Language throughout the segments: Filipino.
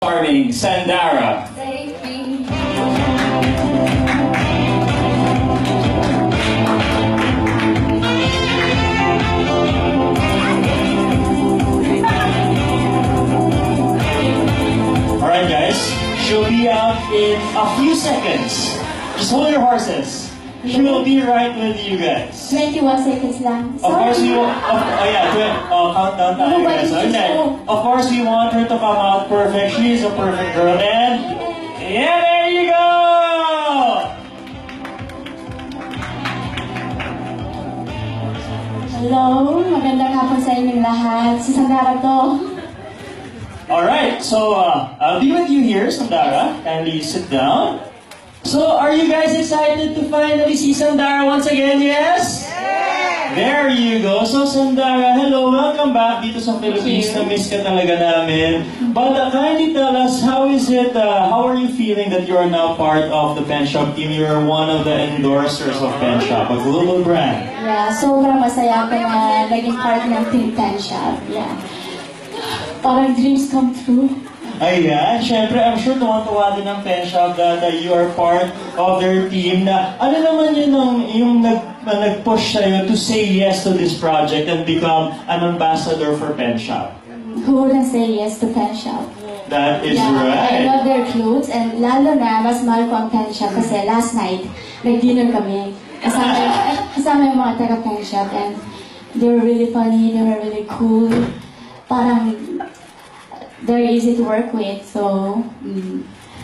Charming Sandara. Alright guys, she'll be out in a few seconds. Just hold your horses. She will be right with you guys. 21 seconds lang. Of course we want, countdown tayo guys. Okay. Of course we want her to come out perfect. She is a perfect girl and yeah, there you go! Hello, magandang hapon sa inyong lahat. Si Sandara to. Alright, so I'll be with you here, Sandara. Kindly sit down. So, are you guys excited to finally see Sandara once again? Yes? Yeah! There you go. So, Sandara, hello, welcome back dito sa Philippines. Na-miss ka talaga namin. But kindly tell us, how is it, how are you feeling that you are now part of the Pen Shop team? You're one of the endorsers of Pen Shop, a global brand. Yeah, sobrang masaya ko na naging part ng Team Pen Shop. Yeah. Parang dreams come true. Ayan, syempre, I'm sure tuwang-tuwa din ng Pen Shop that you are part of their team na ano naman yun yung nag-push sa'yo to say yes to this project and become an ambassador for Pen Shop? Who wouldn't say yes to Pen Shop? That is I right. love their clothes and lalo na mas mahal ko ang Pen Shop kasi last night, nag-dinner kami. Kasama yung mga taga Pen Shop and they were really funny, they were really cool. Parang they're easy to work with, so...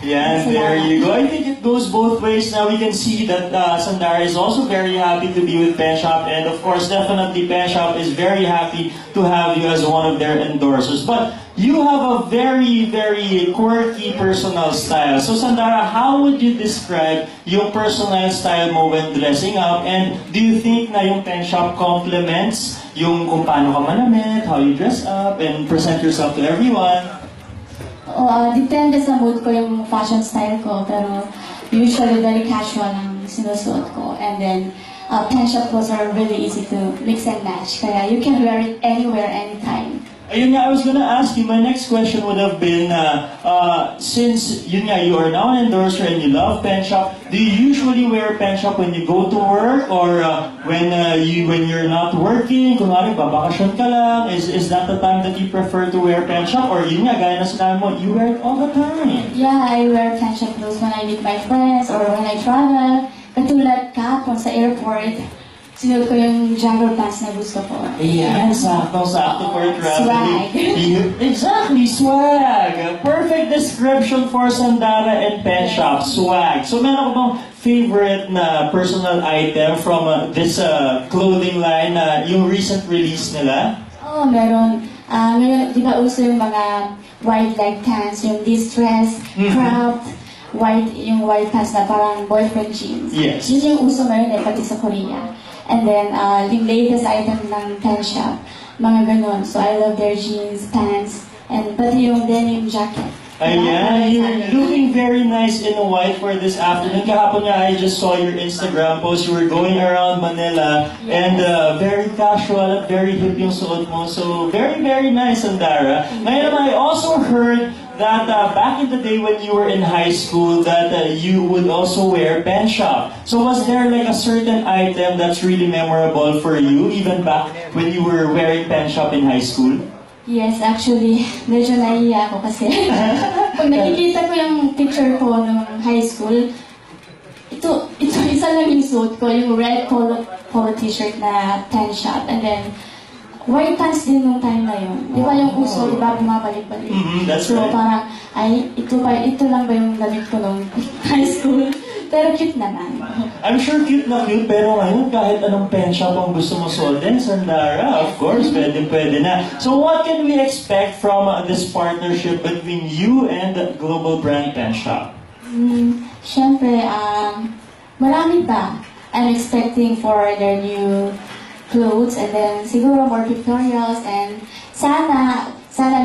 Yeah, there you go. I think it goes both ways. Now we can see that Sandara is also very happy to be with Pen Shop, and of course, definitely Pen Shop is very happy to have you as one of their endorsers. But you have a very, very quirky personal style. So Sandara, how would you describe yung personal style mo when dressing up? And do you think na yung Pen Shop complements yung kung paano ka manamit, how you dress up, and present yourself to everyone? Depende sa mood ko yung fashion style ko, pero usually very casual ang sinusuot ko. And then, Pen Shop clothes are really easy to mix and match, kaya you can wear it anywhere, anytime. Ayun nga, I was gonna ask you, my next question would have been, since yun nga, you are now an endorser and you love Pen Shop, do you usually wear Pen Shop when you go to work or when you're not working? Kunwari, babakasyon ka lang, is that the time that you prefer to wear Pen Shop? Or yun nga, gaya na sinabi mo, you wear it all the time? Yeah, I wear Pen Shop clothes when I meet my friends or when I travel. Katulad kahapon sa airport, sinuot ko yung jogger pants na gusto ko. Ayan, sakto for traveling. Swag. Exactly, swag. Perfect description for Sandara and Pen Shop, swag. So meron ko bang favorite na personal item from this clothing line, yung recent release nila? Oo, meron. Ngayon, di ba uso yung mga white leg pants, yung distress, cropped, yung white pants na parang boyfriend jeans. Yes. Yun yung uso ngayon pati sa Korea. And then, yung latest item ng Pen Shop, mga ganun. So, I love their jeans, pants, and pati yung denim jacket. Ayan, you're looking very nice in white for this afternoon. Kahapon nga, I just saw your Instagram post. You were going around Manila and very casual at very hip yung suot mo. So, very, very nice, Sandara. Ngayon, I also heard that back in the day when you were in high school that you would also wear Pen Shop. So was there like a certain item that's really memorable for you even back when you were wearing Pen Shop in high school? Yes, actually, medyo naiiyak ako kasi pag nakikita ko yung picture ko nung high school, ito isa lang yung suit ko, yung red polo t-shirt na Pen Shop, and then white pants din nung time na yun. Di ba yung uso, di ba bumabalik-balik? That's so right. Parang, ito lang ba yung damit ko nung high school? Pero cute naman. I'm sure cute na cute, pero ngayon kahit anong Pen Shop ang gusto mo suotin, Sandara, of course, pwede na. So what can we expect from this partnership between you and the global brand Pen Shop? Siyempre, marami pa. I'm expecting for their new clothes and then siguro more pictorials and sana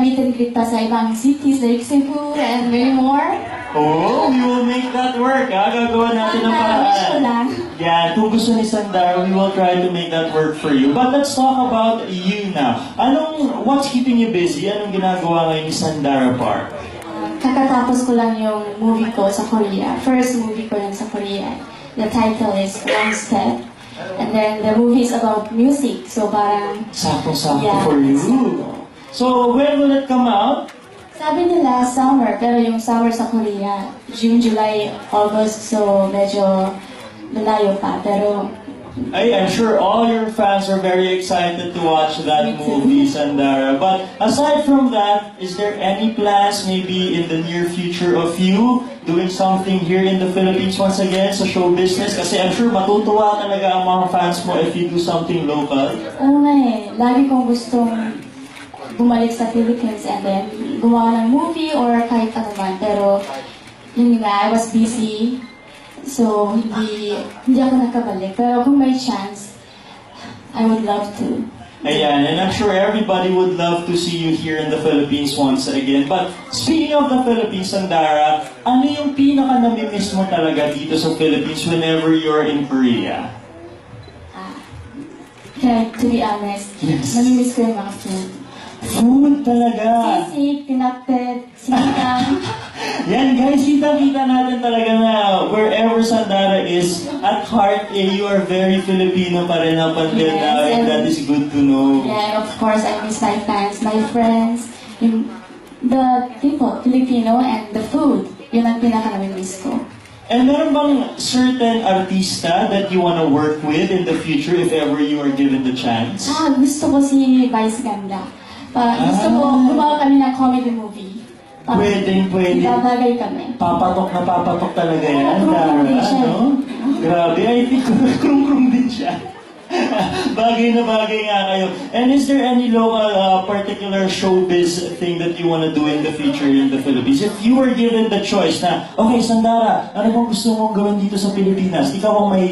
meet and greet pa sa ibang cities like Cebu and many more. Oh, we will make that work, ha? Gagawa natin ang Wish ko paraan. lang. Yeah, kung gusto ni Sandara, we will try to make that work for you. But let's talk about you now. What's keeping you busy? Anong ginagawa ngayon ni Sandara Park? kakatapos ko lang yung movie ko sa Korea. First movie ko lang sa Korea. The title is One Step. And then the movie is about music. So parang... Sakto-sakto Yeah, for you. sakto. So, when will it come out? Sabi nila summer, pero yung summer sa Korea, June, July, August, so medyo malayo pa. Pero I'm sure all your fans are very excited to watch that Me too. movie, Sandara. But aside from that, is there any plans maybe in the near future of you doing something here in the Philippines once again sa show business? Kasi I'm sure matutuwa talaga ang mga fans mo if you do something local. oo nga eh, lagi kong gustong bumalik sa Philippines and then gumawa ng movie or kahit ano man. Pero yun nga, I was busy. So, hindi ako nakabalik. Pero kung may chance, I would love to. Ayan, and I'm sure everybody would love to see you here in the Philippines once again. But speaking of the Philippines, Sandara, ano yung pinaka-namimiss mo talaga dito sa Philippines whenever you're in Korea? Kaya, to be honest, Yes. namimiss ko yung mga food. Food talaga! Sisig, pinakpet, sinigang. Yan guys, kita-kita natin talaga na wherever Sandara is, at heart, you are very Filipino pa rin up until Yes, now, and and- that is good to know. Yeah, and of course, I miss my fans, my friends, the people, Filipino, and the food. Yun ang pinaka-namimiss ko. And meron bang certain artista that you wanna work with in the future if ever you are given the chance? Gusto ko si Vice Ganda. Gusto ko gumawa kami ng comedy movie. Pwedeng. Ibabagay kami. Papatok na papatok talaga yan, Oo, Dara, krung-krung din siya. no? Grabe, I think krung-krung din siya. Bagay na bagay nga kayo. And is there any local particular showbiz thing that you want to do in the future in the Philippines? If you were given the choice na, okay, Sandara, ano bang gusto mong gawin dito sa Pilipinas? Ikaw ang may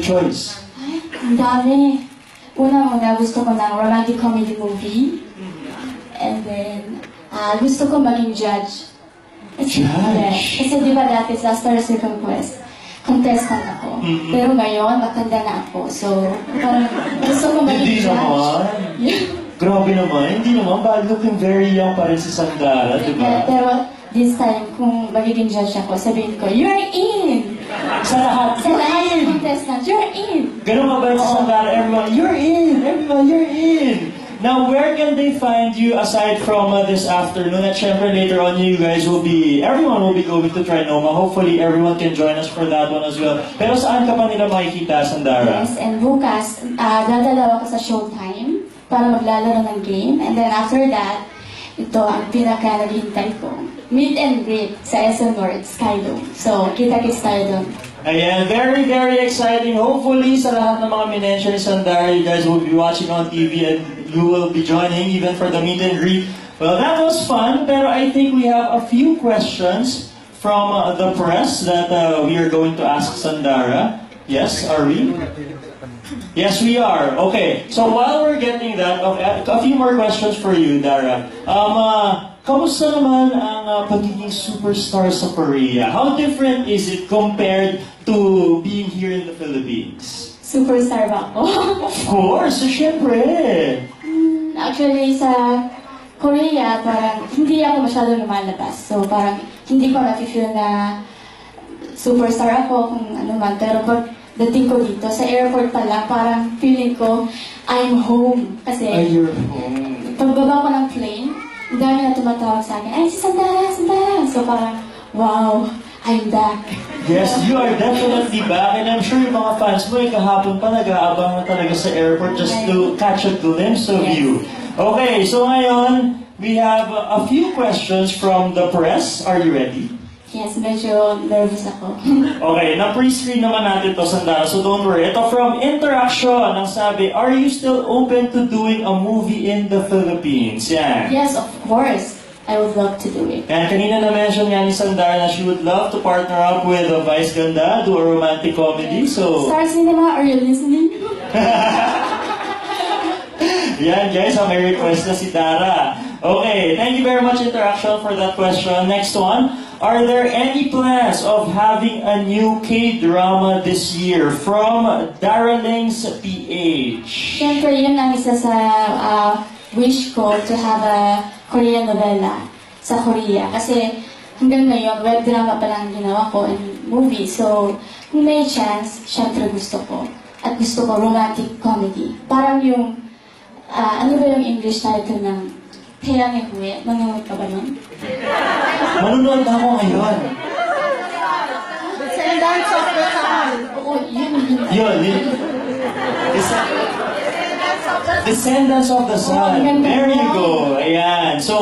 choice. Ay, ang dami. Una-una, gusto ko ng romantic comedy movie. And then, gusto ko maging judge. Judge? Yes. Kasi di ba dati sa Star Circle Quest, contestant ako. Mm-mm. Pero ngayon, matanda na ako. So, parang gusto ko maging Hindi judge. naman. Grabe naman. Hindi naman. Looking very young pa rin si Sandara, di ba? Pero this time, kung magiging judge ako, sabihin ko, you're in! Sa lahat, Sa you're lahat ng in! contestant, you're in! Ganun ka ba sa Sandara? Everyone, you're in! Everyone, you're in! Now, where can they find you aside from this afternoon? At syempre, later on, everyone will be going to Trinoma. Hopefully, everyone can join us for that one as well. Pero saan ka pa nila makikita, Sandara? Yes, and bukas, dadalaw ako sa Showtime para maglalaro ng game. And then after that, ito ang pinaka-naghihintay ko. Meet and greet sa SM North, Skydome. So, kita-kits tayo doon. Ayan, very, very exciting. Hopefully, sa lahat ng mga minensya ni Sandara, you guys will be watching on TV and you will be joining even for the meet and greet. Well, that was fun, pero I think we have a few questions from the press that we are going to ask Sandara. Yes, are we? Yes, we are. Okay, so while we're getting that, a few more questions for you, Dara. Kamusta naman ang pagiging superstar sa Korea? How different is it compared to being here in the Philippines? Superstar ba ako? Of course, syempre. Actually, sa Korea, parang hindi ako masyado lumalabas. So, parang hindi ko na-feel na superstar ako kung ano man. Pero pag dating ko dito, sa airport pa lang, parang feeling ko, I'm home. Kasi, You're home. pagbaba ko ng plane, ang dami na tumatawag sa akin, ay, si Sandara, Sandara. So, parang, wow, I'm back. Yes, you are definitely back, and I'm sure yung mga fans mo, kahapon pa nag-aabang na talaga sa airport just to catch a glimpse of Yes. you. Okay, so ngayon, we have a few questions from the press. Are you ready? Yes, medyo nervous ako. Okay, na-pre-screen naman natin to, Sandara, so don't worry. Ito from Interaction, ang sabi, are you still open to doing a movie in the Philippines? Yan. Yes, of course. I would love to do it. And kanina na-mention nga ni Sandara na she would love to partner up with Vice Ganda, do a romantic comedy, so... Star Cinema, are you listening? Yan guys, may request na si Dara. Okay, thank you very much Interaction for that question. Next one, are there any plans of having a new K-drama this year from Darlings PH? Siyempre, yun ang isa sa wish ko to have a Korean novela sa Korea. Kasi hanggang ngayon, web drama pa lang ginawa ko and movie. So, kung may chance, syempre gusto ko. At gusto ko romantic comedy. Parang yung, ano ba yung English title ng Taeyang Hue? Manonood ka ba nun? Manunood na ako ngayon. Descendants of the Sun. Oo, yun. Yun. Descendants of the Sun. Oh, ganda There you yan. go. Ayan. So,